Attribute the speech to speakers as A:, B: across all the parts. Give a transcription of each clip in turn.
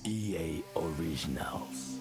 A: EA Originals.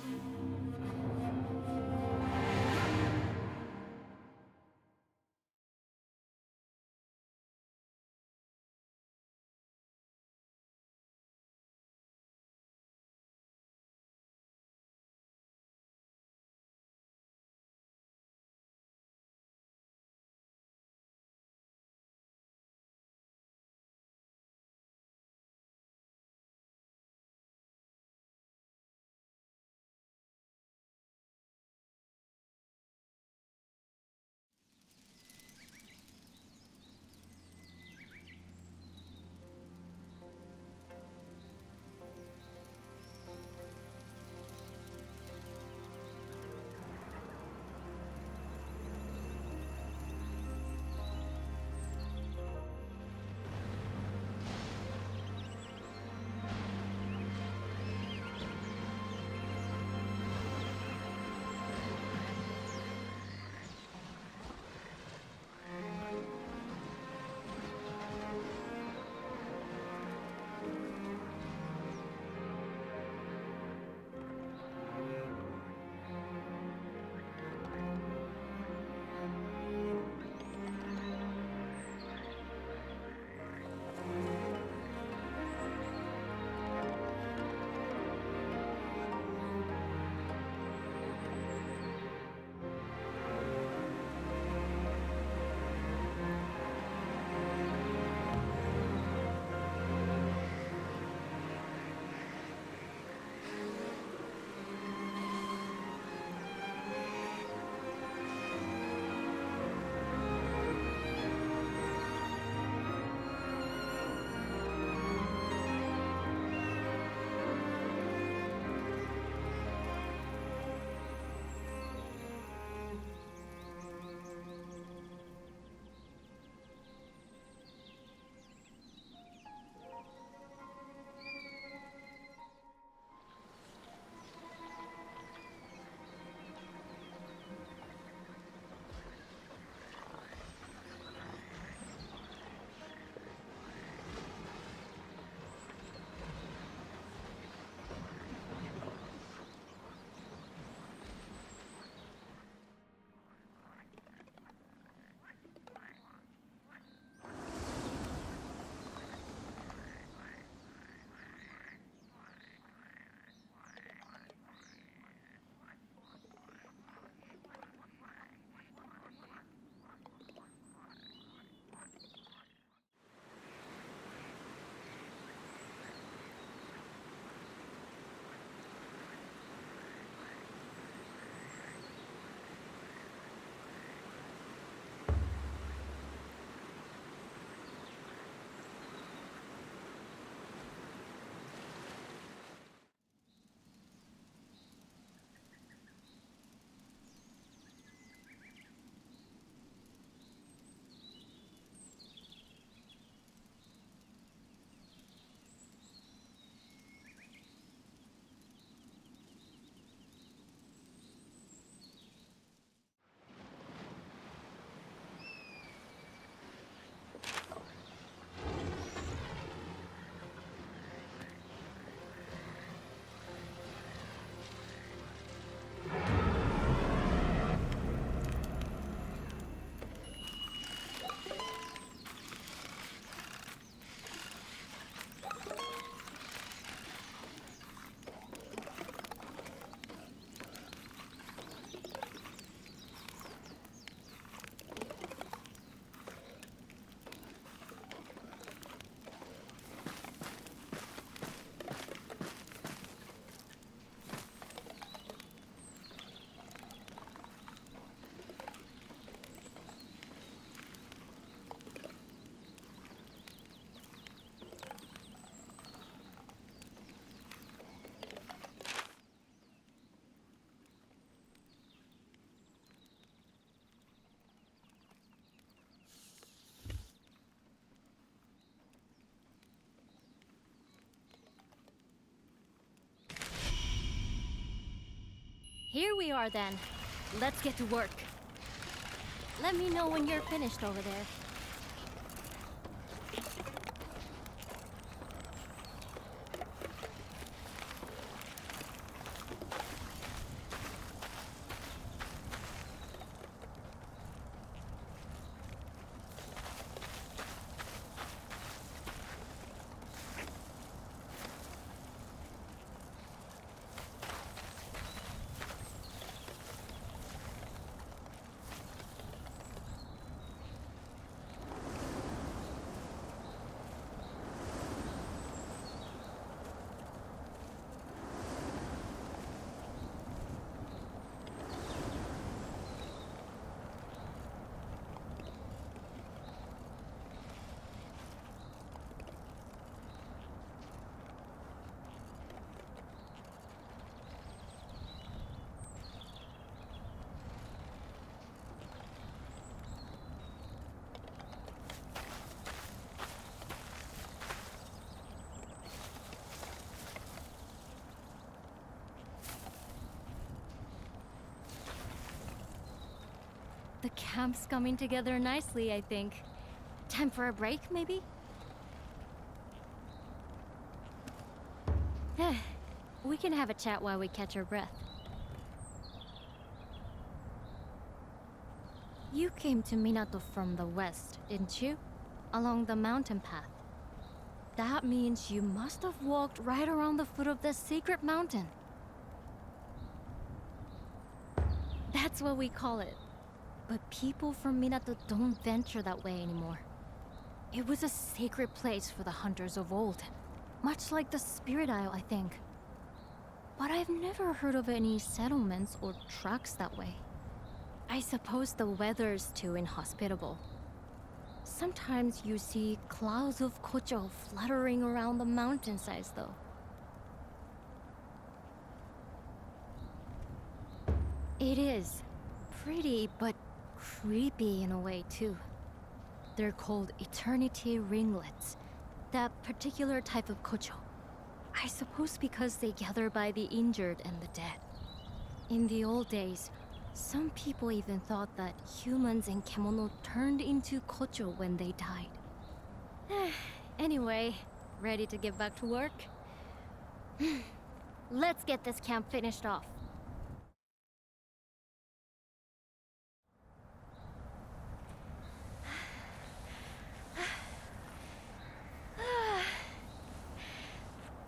B: Here we are then. Let's get to work. Let me know when you're finished over there. The camp's coming together nicely, I think. Time for a break, maybe? We can have a chat while we catch our breath. You came to Minato from the west, didn't you? Along the mountain path. That means you must have walked right around the foot of the secret mountain. That's what we call it. But people from Minato don't venture that way anymore. It was a sacred place for the hunters of old. Much like the Spirit Isle, I think. But I've never heard of any settlements or tracks that way. I suppose the weather's too inhospitable. Sometimes you see clouds of kocho fluttering around the mountainsides, though. It is pretty, but creepy in a way, too. They're called eternity ringlets, that particular type of kocho. I suppose because they gather by the injured and the dead. In the old days, some people even thought that humans and kemono turned into kocho when they died. Anyway, ready to get back to work? Let's get this camp finished off.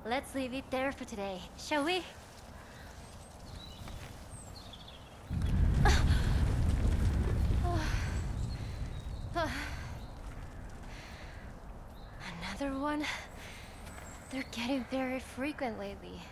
B: Let's leave it there for today, shall we? Another one? They're getting very frequent lately.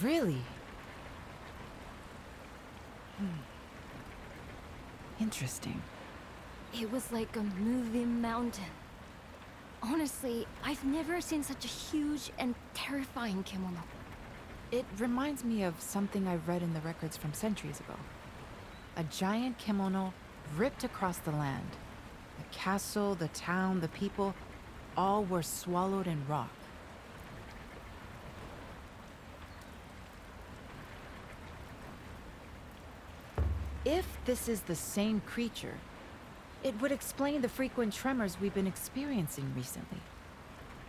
C: Really? Interesting.
B: It was like a moving mountain. Honestly, I've never seen such a huge and terrifying kimono.
C: It reminds me of something I read in the records from centuries ago. A giant kimono ripped across the land. The castle, the town, the people, all were swallowed in rock. If this is the same creature, it would explain the frequent tremors we've been experiencing recently.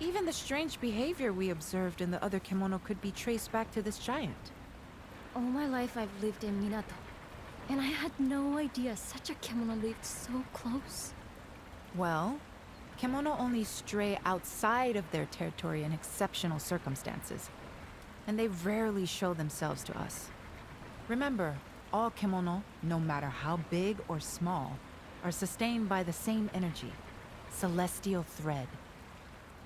C: Even the strange behavior we observed in the other kimono could be traced back to this giant.
B: All my life I've lived in Minato, and I had no idea such a kimono lived so close.
C: Well, kimono only stray outside of their territory in exceptional circumstances, and they rarely show themselves to us. Remember, all kimono, no matter how big or small, are sustained by the same energy, celestial thread.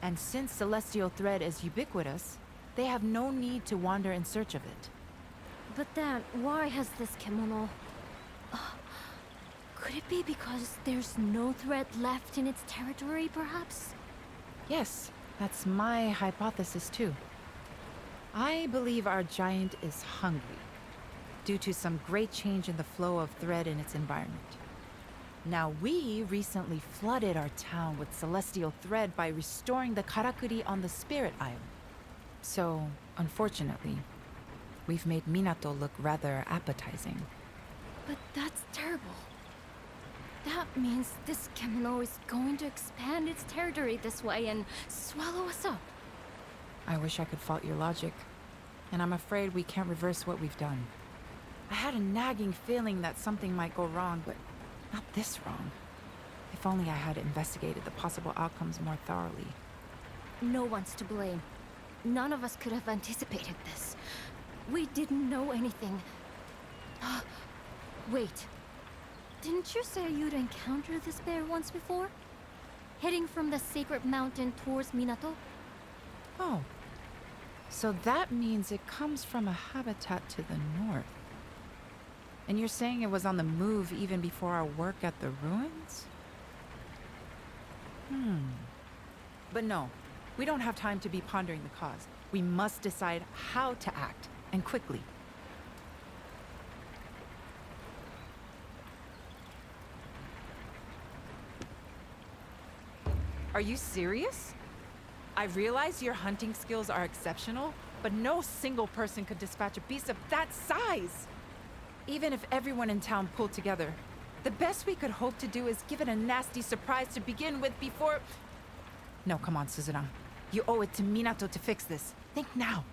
C: And since celestial thread is ubiquitous, they have no need to wander in search of it.
B: But then, why has this kimono... could it be because there's no thread left in its territory, perhaps?
C: Yes, that's my hypothesis too. I believe our giant is hungry, due to some great change in the flow of thread in its environment. Now, we recently flooded our town with celestial thread by restoring the karakuri on the Spirit Isle. So, unfortunately, we've made Minato look rather appetizing.
B: But that's terrible. That means this kimono is going to expand its territory this way and swallow us up.
C: I wish I could fault your logic, and I'm afraid we can't reverse what we've done. I had a nagging feeling that something might go wrong, but not this wrong. If only I had investigated the possible outcomes more thoroughly.
B: No one's to blame. None of us could have anticipated this. We didn't know anything. Wait. Didn't you say you'd encountered this bear once before? Heading from the sacred mountain towards Minato?
C: Oh. So that means it comes from a habitat to the north. And you're saying it was on the move even before our work at the ruins? But no, we don't have time to be pondering the cause. We must decide how to act, and quickly. Are you serious? I realize your hunting skills are exceptional, but no single person could dispatch a beast of that size! Even if everyone in town pulled together, the best we could hope to do is give it a nasty surprise to begin with before... No, come on, Suzuna. You owe it to Minato to fix this. Think now.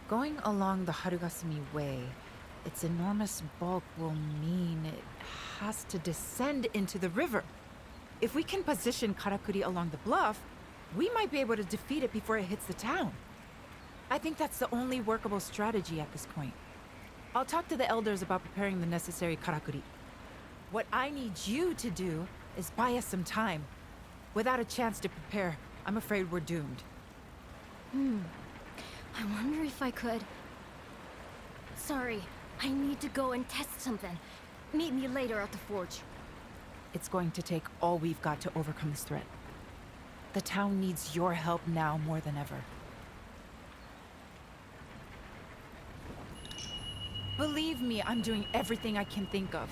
C: Going along the Harugasumi Way, its enormous bulk will mean it has to descend into the river. If we can position Karakuri along the bluff, we might be able to defeat it before it hits the town. I think that's the only workable strategy at this point. I'll talk to the elders about preparing the necessary karakuri. What I need you to do is buy us some time. Without a chance to prepare, I'm afraid we're doomed.
B: I wonder if I could... Sorry, I need to go and test something. Meet me later at the forge.
C: It's going to take all we've got to overcome this threat. The town needs your help now more than ever. Believe me, I'm doing everything I can think of.